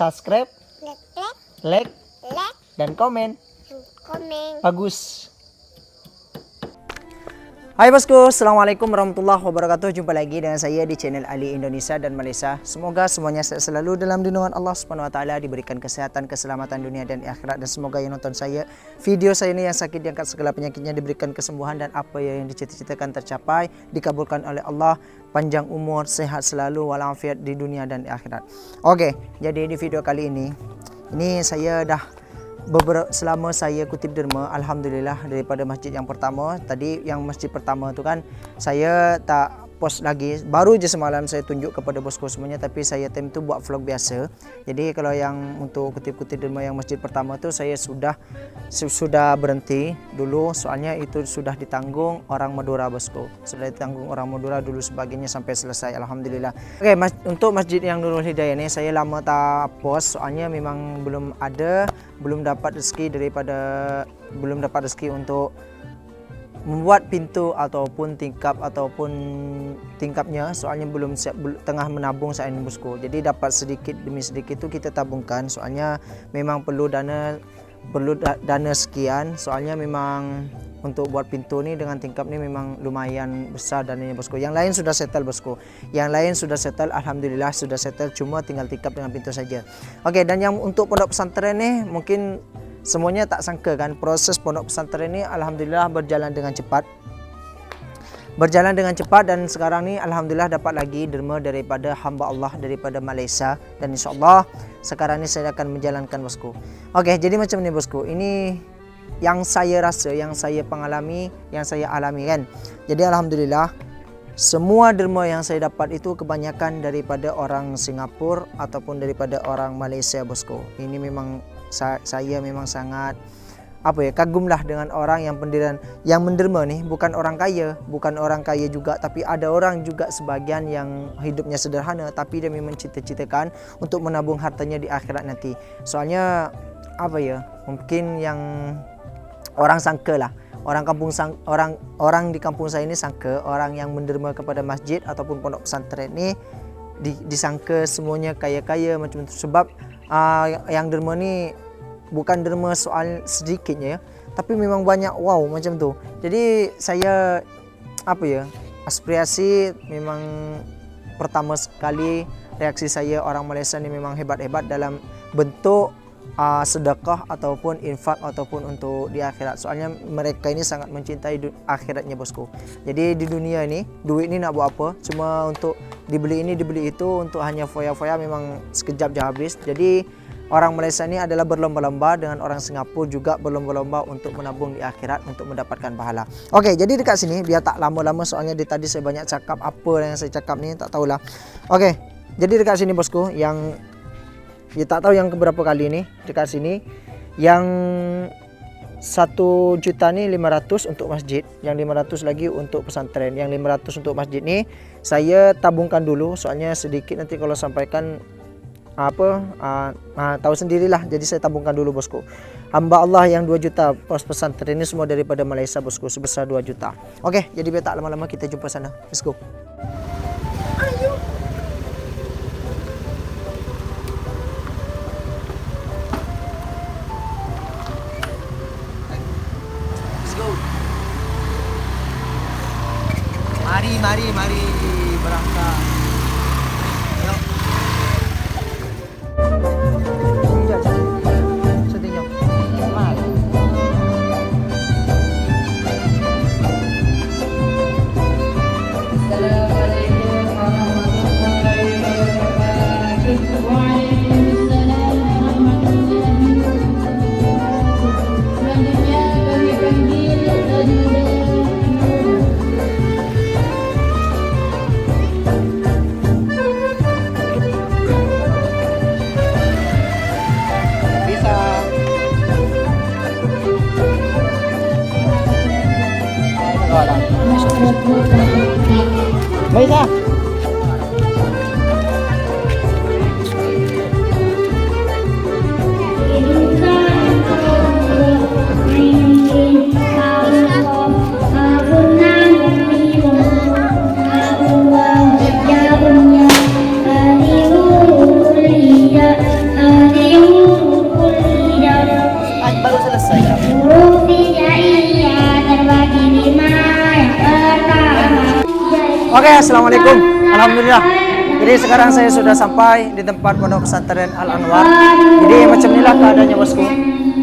subscribe, like, dan komen. Bagus. Hai bosku, assalamualaikum warahmatullahi wabarakatuh. Jumpa lagi dengan saya di channel Ali Indonesia dan Malaysia. Semoga semuanya sehat selalu dalam lindungan Allah Subhanahu Wa Taala, diberikan kesehatan, keselamatan dunia dan akhirat. Dan semoga yang nonton video saya ini yang sakit diangkat segala penyakitnya, diberikan kesembuhan dan apa yang dicita-citakan tercapai, dikabulkan oleh Allah, panjang umur, sehat selalu, walafiat di dunia dan akhirat. Oke, jadi di video kali ini saya dah selama saya kutip derma, alhamdulillah, daripada masjid yang pertama. Tadi yang masjid pertama tu kan saya tak post lagi, baru je semalam saya tunjuk kepada bosku semuanya, tapi saya time tu buat vlog biasa. Jadi kalau yang untuk kutip-kutip derma yang masjid pertama tu saya sudah berhenti dulu, soalnya itu sudah ditanggung orang Madura bosku, sudah ditanggung orang Madura dulu sebagainya sampai selesai, alhamdulillah. Oke, untuk masjid yang Nurul Hidayah ini saya lama tak post, soalnya memang belum dapat rezeki untuk membuat pintu ataupun tingkapnya, soalnya belum siap, tengah menabung saat ini bosku. Jadi dapat sedikit demi sedikit itu kita tabungkan, soalnya memang perlu dana sekian, soalnya memang untuk buat pintu ni dengan tingkap ni memang lumayan besar dananya bosku. Yang lain sudah settle bosku, alhamdulillah sudah settle, cuma tinggal tingkap dengan pintu saja. Oke, dan yang untuk pondok pesantren ni mungkin semuanya tak sangka kan, proses pondok pesantren ini alhamdulillah berjalan dengan cepat. Dan sekarang ni alhamdulillah dapat lagi derma daripada hamba Allah daripada Malaysia, dan insyaallah sekarang ni saya akan menjalankan bosku. Okey, jadi macam ni bosku. Ini yang saya rasa, yang saya alami kan. Jadi alhamdulillah semua derma yang saya dapat itu kebanyakan daripada orang Singapura ataupun daripada orang Malaysia bosku. Ini memang saya memang sangat kagumlah dengan orang yang menderma ni. Bukan orang kaya juga, tapi ada orang juga sebagian yang hidupnya sederhana, tapi dia memang cita-citakan untuk menabung hartanya di akhirat nanti. Soalnya mungkin yang orang sangka lah, orang di kampung saya ini sangka orang yang menderma kepada masjid ataupun pondok pesantren ni disangka semuanya kaya-kaya macam tu. Sebab yang derma ni bukan derma soal sedikitnya ya, tapi memang banyak macam tu. Jadi saya aspirasi memang pertama sekali reaksi saya, orang Malaysia ni memang hebat-hebat dalam bentuk sedekah ataupun infak ataupun untuk di akhirat. Soalnya mereka ini sangat mencintai akhiratnya bosku. Jadi di dunia ini duit ni nak buat apa, cuma untuk dibeli ini dibeli itu, untuk hanya foya-foya memang sekejap je habis. Jadi orang Malaysia ini adalah berlomba-lomba dengan orang Singapura, juga berlomba-lomba untuk menabung di akhirat untuk mendapatkan pahala. Okey, jadi dekat sini biar tak lama-lama, soalnya tadi saya banyak cakap, apa yang saya cakap ni tak tahulah. Okey, jadi dekat sini bosku, yang tak tahu yang keberapa kali ni dekat sini, yang 1 juta ni 500 untuk masjid, yang 500 lagi untuk pesantren. Yang 500 untuk masjid ni saya tabungkan dulu, soalnya sedikit nanti kalau sampaikan tahu sendirilah. Jadi saya tabungkan dulu bosku. Hamba Allah yang 2 juta pos pesantren ini semua daripada Malaysia bosku, sebesar 2 juta. Okey, jadi biar tak lama-lama kita jumpa sana. Let's go. Mari berangkat. Baiklah. Oke, assalamualaikum. Alhamdulillah. Jadi sekarang saya sudah sampai di tempat Pondok Pesantren Al Anwar. Jadi macam inilah keadaannya bosku.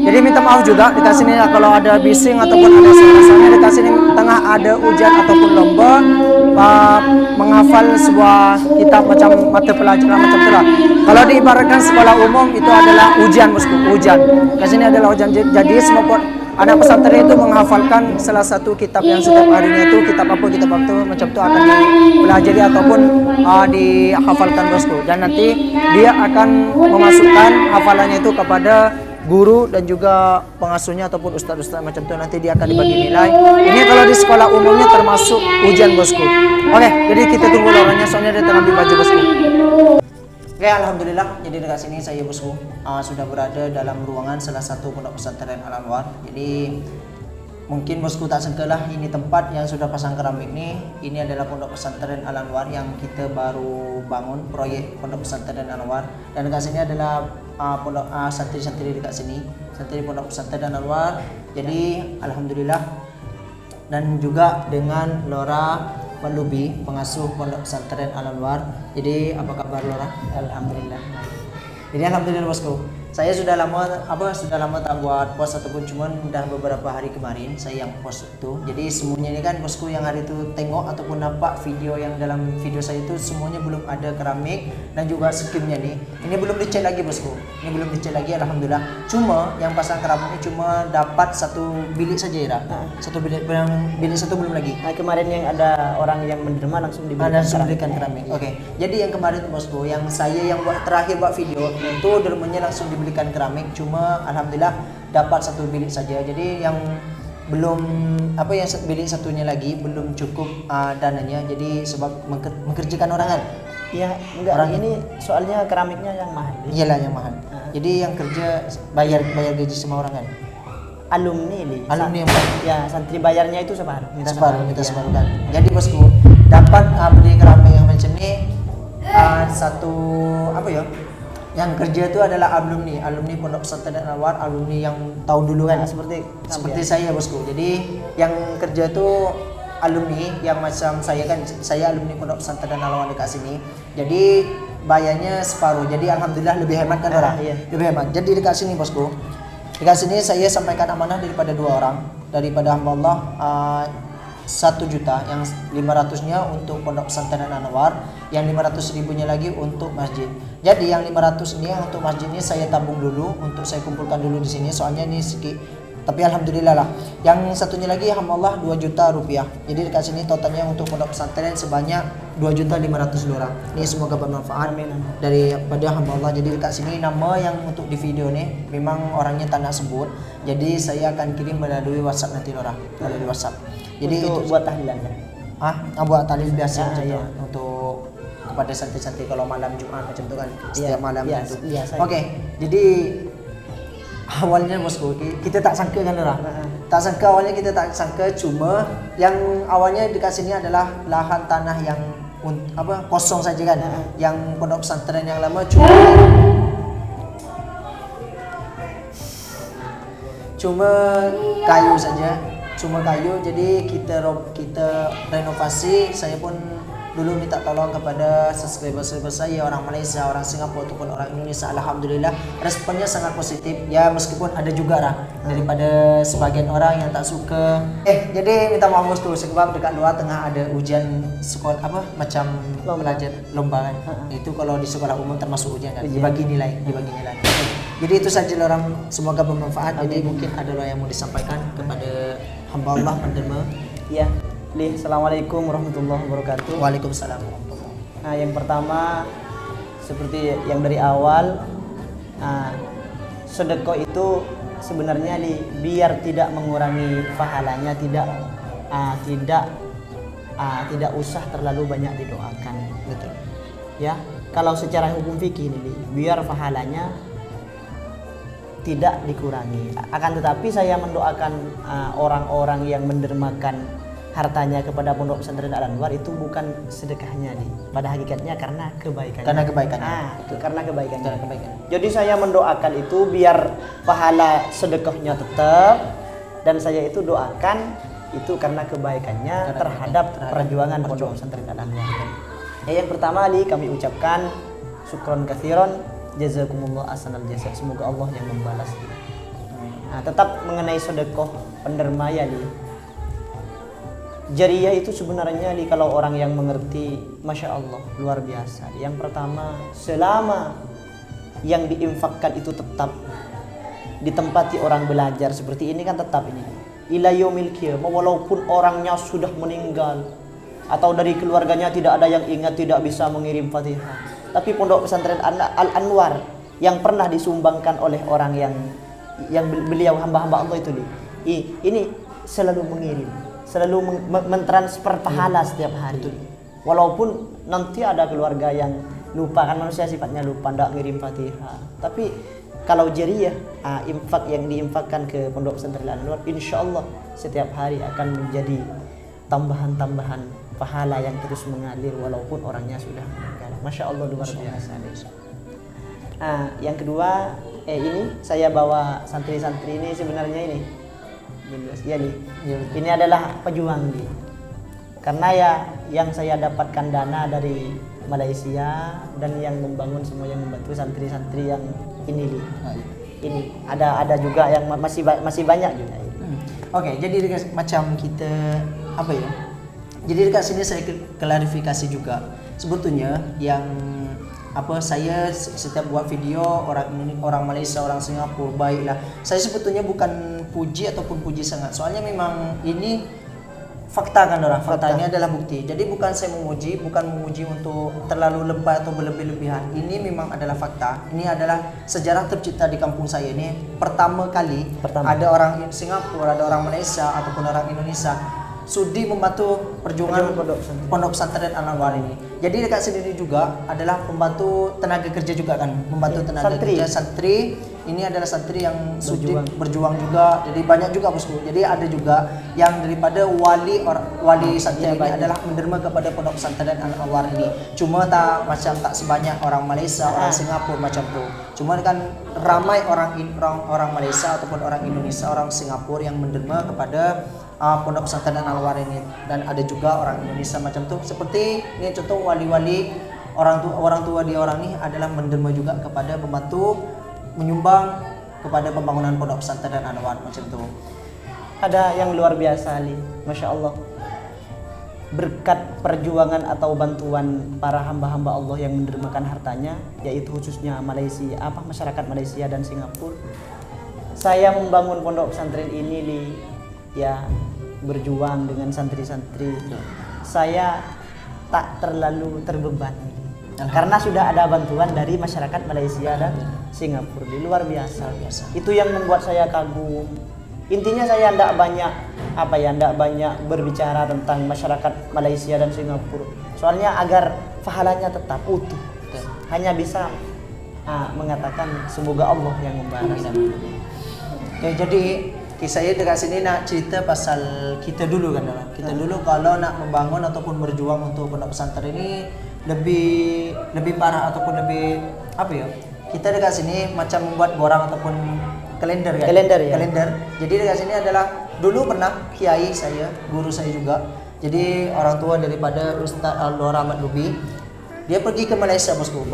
Jadi minta maaf juga di sini kalau ada bising ataupun ada suara-suara. Di sini tengah ada ujian ataupun lomba menghafal sebuah kitab macam mata pelajaran macam itulah. Kalau diibaratkan sekolah umum itu adalah ujian bosku, ujian. Di sini adalah ujian. Jadi semua anak pesantren itu menghafalkan salah satu kitab yang setiap harinya itu kitab apa macam itu akan dipelajari ataupun dihafalkan bosku, dan nanti dia akan memasukkan hafalannya itu kepada guru dan juga pengasuhnya ataupun ustaz-ustaz macam itu, nanti dia akan dibagi nilai. Ini kalau di sekolah umumnya termasuk ujian bosku. Oke, jadi kita tunggu orangnya soalnya dia tengah ambil baju bosku. Oke, alhamdulillah. Jadi dekat sini saya bosku sudah berada dalam ruangan salah satu Pondok Pesantren Al Anwar. Jadi mungkin bosku tak sangka lah ini tempat yang sudah pasang keramik nih. Ini adalah Pondok Pesantren Al Anwar yang kita baru bangun proyek Pondok Pesantren Al Anwar. Dan dekat sini adalah pondok santri-santri dekat sini, santri Pondok Pesantren Al Anwar. Jadi alhamdulillah, dan juga dengan Lora Pandubi, pengasuh Pondok Pesantren Al Anwar. Jadi apa kabar Lora? Alhamdulillah. Jadi alhamdulillah bosku. Saya sudah lama tak buat post ataupun cuman udah beberapa hari kemarin saya yang post itu. Jadi semuanya ini kan bosku yang hari itu tengok ataupun nampak video yang dalam video saya itu semuanya belum ada keramik dan juga skimnya nih. Ini belum dicat lagi bosku. Ini belum dicat lagi alhamdulillah. Cuma yang pasang keramiknya cuma dapat satu bilik saja ya. Satu bilik, bilik satu belum lagi. Nah, kemarin yang ada orang yang menerima langsung diberikan keramik. Oke. Jadi yang kemarin bosku, yang saya yang terakhir buat video itu dermanya langsung dibelikan keramik, cuma alhamdulillah dapat satu bilik saja. Jadi yang belum yang bilik satunya lagi belum cukup dananya, jadi sebab mengerjakan orang kan. Iya, enggak orang ini soalnya keramiknya yang mahal. Iyalah yang mahal. Jadi yang kerja bayar gaji semua orang kan. Alumni yang ya, santri bayarnya itu separuh, minta separuh kan. Jadi bosku dapat beli keramik yang macam ini satu yang kerja itu adalah alumni Pondok Pesantren Al Anwar, alumni yang tahun dulu kan, seperti saya bosku. Jadi yang kerja itu alumni yang macam saya kan, saya alumni Pondok Pesantren Al Anwar dekat sini. Jadi bayarnya separuh. Jadi alhamdulillah lebih hemat kan orang. Iya. Lebih hemat. Jadi dekat sini bosku. Dekat sini saya sampaikan amanah daripada dua orang, daripada hamba Allah 1 juta, yang 500-nya untuk Pondok Pesantren Al Anwar, yang 500.000-nya lagi untuk masjid. Jadi yang 500 ini untuk masjid ini saya tabung dulu, untuk saya kumpulkan dulu di sini, soalnya ini sedikit. Tapi alhamdulillah lah. Yang satunya lagi hamba Allah 2 juta rupiah. Jadi dekat sini totalnya untuk Pondok Pesantren sebanyak 2.500.000 orang. Ini semoga bermanfaat daripada hamba Allah. Jadi dekat sini nama yang untuk di video nih memang orangnya tak nak sebut. Jadi saya akan kirim melalui WhatsApp nanti orang, melalui WhatsApp. Jadi untuk itu buat tahlilan kan? Buat tahlil biasa macam itu untuk kepada santri-santri kalau malam Jumat macam itu kan, setiap malam itu. Oke, jadi awalnya bosku kita tak sangka kan orang. Tak sangka awalnya, kita tak sangka, cuma yang awalnya dekat sini adalah lahan tanah yang kosong saja kan. Yang Pondok Pesantren yang lama cuma kayu saja. Jadi kita renovasi. Saya pun dulu minta tolong kepada subscriber saya, orang Malaysia, orang Singapura ataupun orang Indonesia. Alhamdulillah responnya sangat positif ya, meskipun ada juga daripada sebagian orang yang tak suka. Jadi minta maaf bosku, sebab dekat luar tengah ada ujian sekolah macam pelajar lomba kan. Itu kalau di sekolah umum termasuk ujian kan, dibagi nilai. Jadi itu saja orang, semoga bermanfaat. Jadi mungkin ada yang mau disampaikan kepada hamba Allah penerima. Ya. Assalamualaikum warahmatullahi wabarakatuh. Waalaikumsalam. Nah, yang pertama seperti yang dari awal, sedekah itu sebenarnya biar tidak mengurangi pahalanya, tidak usah terlalu banyak didoakan. Betul. Ya, kalau secara hukum fikih ini biar pahalanya tidak dikurangi. Akan tetapi saya mendoakan orang-orang yang mendermakan hartanya kepada Pondok Pesantren Al Anwar itu bukan sedekahnya pada hakikatnya karena kebaikannya. Karena kebaikannya. Jadi saya mendoakan itu biar pahala sedekahnya tetap, dan saya itu doakan itu karena kebaikannya terhadap perjuangan Pondok Pesantren Al-Anwar. Yang pertama Ali, kami ucapkan syukron katsiran, jazakumullah ahsanal jazaa. Semoga Allah yang membalas. Nah, tetap mengenai sedekah penderma ya Ali. Jariyah itu sebenarnya Ali, kalau orang yang mengerti, masya Allah luar biasa. Yang pertama, selama yang diinfakkan itu tetap ditempati orang belajar seperti ini kan tetap ini ila yaumil qiyamah, walaupun orangnya sudah meninggal atau dari keluarganya tidak ada yang ingat, tidak bisa mengirim Fatihah, tapi Pondok Pesantren Al-Anwar yang pernah disumbangkan oleh orang yang beliau hamba-hamba Allah itu ini selalu mengirim, selalu mentransfer pahala setiap hari. Walaupun nanti ada keluarga yang lupa, kan manusia sifatnya lupa, tidak ngirim Fatihah. Tapi kalau jariyah, infak yang diinfakkan ke Pondok Pesantren Al-Anwar, insya Allah setiap hari akan menjadi tambahan-tambahan pahala yang terus mengalir walaupun orangnya sudah meninggal. Masya Allah luar biasa. Yang kedua, ini saya bawa santri-santri ini sebenarnya ini. Ini adalah pejuang nih. Karena ya yang saya dapatkan dana dari Malaysia dan yang membangun semua, yang membantu santri-santri yang ini nih. Ini ada juga yang masih banyak juga. Oke, jadi macam kita apa ya? Jadi dekat sini saya klarifikasi juga. Sebetulnya yang apa, saya setiap buat video orang Malaysia, orang Singapura, baiklah. Saya sebetulnya bukan puji ataupun puji sangat. Soalnya memang ini fakta kan orang. Fakta ini adalah bukti. Jadi bukan saya memuji, bukan memuji untuk terlalu lebay atau berlebih-lebihan. Ini memang adalah fakta. Ini adalah sejarah tercipta di kampung saya ini. Pertama kali ada orang Singapura, ada orang Malaysia ataupun orang Indonesia sudi membantu perjuangan Pondok Pesantren Al-Anwar ini. Jadi dekat sini juga adalah pembantu tenaga kerja juga kan, membantu tenaga kerja santri. Ini adalah santri yang sudi berjuang juga. Jadi banyak juga bosku. Jadi ada juga yang daripada wali santri ini adalah menderma kepada Pondok Pesantren Al-Anwar ini. Cuma tak sebanyak orang Malaysia, orang Singapura macam tu. Cuma kan ramai orang Malaysia ataupun orang Indonesia, orang Singapura yang menderma kepada Pondok Pesantren Al-Anwar ini, dan ada juga orang Indonesia macam tu. Seperti ini contoh wali-wali orang tua dia orang ini adalah menderma juga kepada membantu menyumbang kepada pembangunan Pondok Pesantren Al-Anwar macam tu. Ada yang luar biasa Ali, masya Allah. Berkat perjuangan atau bantuan para hamba-hamba Allah yang mendermakan hartanya, yaitu khususnya masyarakat Malaysia dan Singapura, saya membangun Pondok Pesantren ini ya berjuang dengan santri-santri. Saya tak terlalu terbeban karena sudah ada bantuan dari masyarakat Malaysia dan Singapura. Luar biasa. Itu yang membuat saya kagum. Intinya saya tidak banyak berbicara tentang masyarakat Malaysia dan Singapura. Soalnya agar pahalanya tetap utuh. Hanya bisa mengatakan semoga Allah yang membalas. Oke, jadi saya dekat sini nak cerita pasal kita dulu kan. Kita dulu kalau nak membangun ataupun berjuang untuk Pondok Pesantren ini lebih parah ataupun lebih apa ya? Kita dekat sini macam membuat borang ataupun kalender kan. Kalender. Jadi dekat sini adalah dulu pernah kiai saya, guru saya juga. Jadi orang tua daripada Ustaz Al-Nur Ahmad Lubi, dia pergi ke Malaysia bosku,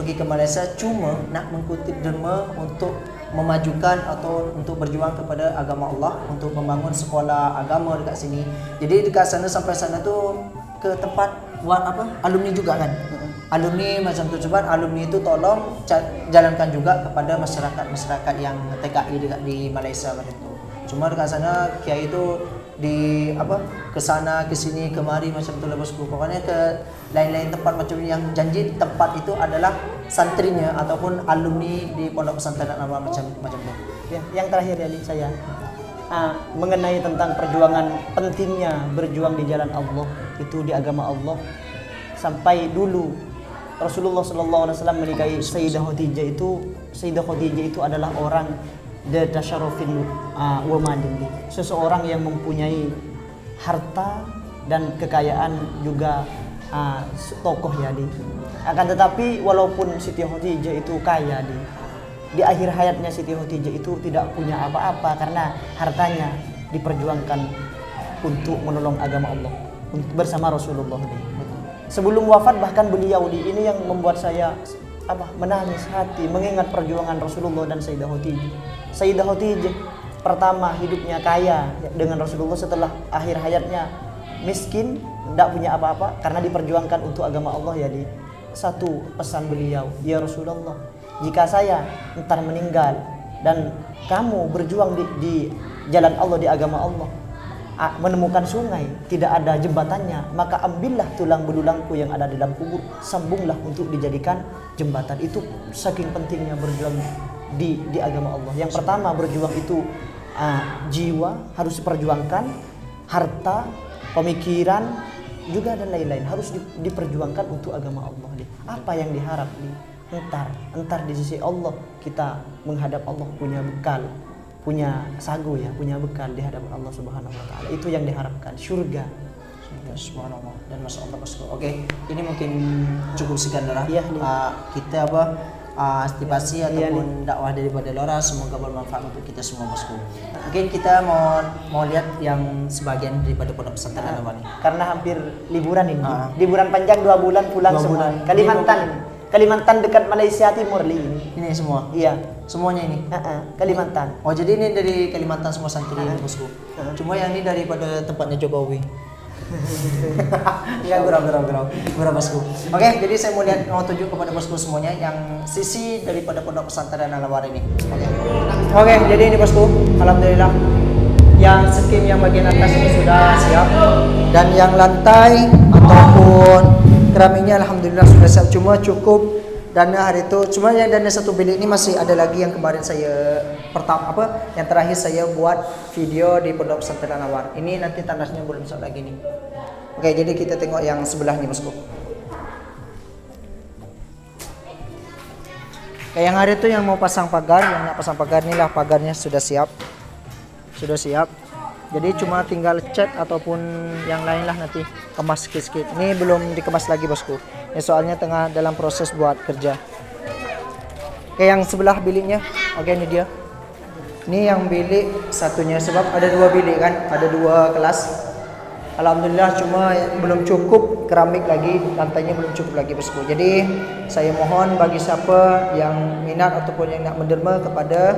cuma nak mengutip derma untuk memajukan atau untuk berjuang kepada agama Allah, untuk membangun sekolah agama dekat sini. Jadi dekat sana, sampai sana tu ke tempat alumni juga kan. Alumni macam tu, cuba alumni itu tolong jalankan juga kepada masyarakat yang TKI dekat di Malaysia macam tu. Cuma dekat sana kiai itu ke sana ke sini kemari macam tu lah bosku. Pokoknya ke lain-lain tempat macam yang janji tempat itu adalah santrinya ataupun alumni di Pondok Pesantren Al-Anwar macam tu. Yang terakhir ya saya mengenai tentang perjuangan, pentingnya berjuang di jalan Allah, itu di agama Allah. Sampai dulu Rasulullah SAW menikahi Sayyidah Khadijah itu adalah orang dzat syarafin wa madin, seseorang yang mempunyai harta dan kekayaan juga, tokoh ya Akan tetapi walaupun Siti Khadijah itu kaya di akhir hayatnya Siti Khadijah itu tidak punya apa-apa karena hartanya diperjuangkan untuk menolong agama Allah bersama Rasulullah. Sebelum wafat bahkan beliau ini yang membuat saya menangis hati mengingat perjuangan Rasulullah dan Sayyidah Khadijah. Sayyidah Khadijah pertama hidupnya kaya dengan Rasulullah, setelah akhir hayatnya miskin, tidak punya apa-apa karena diperjuangkan untuk agama Allah. Jadi satu pesan beliau, ya Rasulullah, jika saya entar meninggal dan kamu berjuang di jalan Allah, di agama Allah, menemukan sungai tidak ada jembatannya, maka ambillah tulang belulangku yang ada di dalam kubur, sambunglah untuk dijadikan jembatan. Itu saking pentingnya berjuang di agama Allah. Yang pertama berjuang itu jiwa harus diperjuangkan, harta, pemikiran juga dan lain-lain harus diperjuangkan untuk agama Allah. Apa yang diharap entar di sisi Allah kita menghadap Allah punya bekal, punya sagu ya, punya bekal di hadapan Allah Subhanahu wa taala. Itu yang diharapkan, surga. Subhanallah dan Masya Allah bosku. Oke, ini mungkin cukup sekian lah. Iya, kita stipasi ataupun dakwah daripada Lora, semoga bermanfaat untuk kita semua bosku. Mungkin kita mau lihat yang sebagian daripada pondok pesantren Al-Anwar ini. Karena hampir liburan ini, liburan panjang 2 bulan pulang semua. Kalimantan dekat Malaysia Timur ini. Ini semua. Iya, semuanya ini. Kalimantan. Oh, jadi ini dari Kalimantan semua santri ini bosku. Cuma yang ini daripada tempatnya Jokowi. Ya, gurau bosku. Oke, jadi saya mau tunjuk kepada bosku semuanya yang sisi daripada pondok pesantren Al-Anwar ini. Oke, jadi ini bosku, alhamdulillah yang skim yang bagian atas ini sudah siap, dan yang lantai ataupun keramiknya alhamdulillah sudah siap. Cuma cukup dana hari itu, cuma yang dana satu bilik ini masih ada lagi yang kemarin saya yang terakhir saya buat video di pondok pesantren Al-Anwar. Ini nanti tandasnya belum siap lagi nih. Oke, jadi kita tengok yang sebelah nih bosku. Kayak yang hari itu yang mau pasang pagar, yang nak pasang pagar inilah pagarnya sudah siap. Jadi cuma tinggal cat ataupun yang lain lah, nanti kemas sikit-sikit. Ini belum dikemas lagi bosku. Ini soalnya tengah dalam proses buat kerja. Kayak yang sebelah biliknya. Oke, ini dia. Ini yang bilik satunya, sebab ada 2 bilik kan, ada 2 kelas. Alhamdulillah, cuma belum cukup keramik lagi, lantainya belum cukup lagi bosku. Jadi saya mohon bagi siapa yang minat ataupun yang nak menderma kepada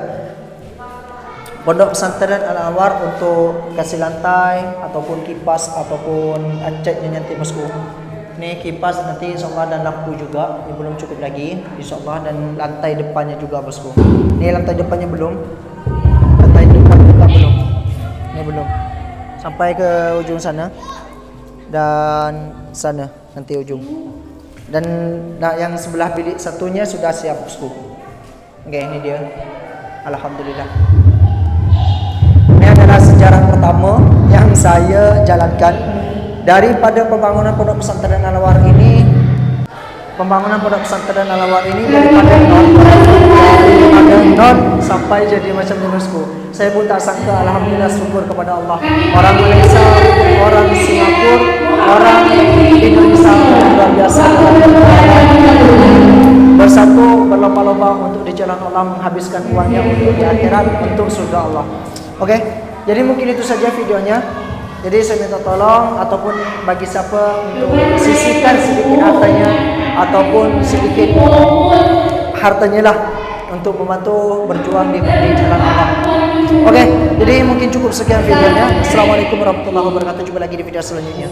pondok pesantren Al-Anwar untuk kasih lantai ataupun kipas ataupun catnya nanti bosku. Ini kipas nanti insyaallah, dan lampu juga ini belum cukup lagi insyaallah, dan lantai depannya juga bosku. Ini lantai depannya belum. Lantai depan juga belum. Ini belum. Sampai ke ujung sana dan sana nanti ujung. Dan yang sebelah bilik satunya sudah siap bosku. Oke, ini dia. Alhamdulillah. Ini adalah sejarah pertama yang saya jalankan daripada pembangunan pondok pesantren Al-Anwar ini. Pembangunan pondok pesantren Al-Anwar ini daripada nol sampai jadi macam ini bosku. Saya pun tak sangka, alhamdulillah, syukur kepada Allah. Orang Malaysia, orang Singapura, orang Indonesia luar biasa bersatu berlomba-lomba untuk di jalan Allah, menghabiskan uangnya untuk di akhirat, untuk surga Allah. Oke, jadi mungkin itu saja videonya. Jadi saya minta tolong ataupun bagi siapa untuk sisihkan sedikit hartanya ataupun sedikit hartanya lah untuk membantu berjuang di jalan Allah. Oke, jadi mungkin cukup sekian videonya. Assalamualaikum warahmatullahi wabarakatuh. Jumpa lagi di video selanjutnya.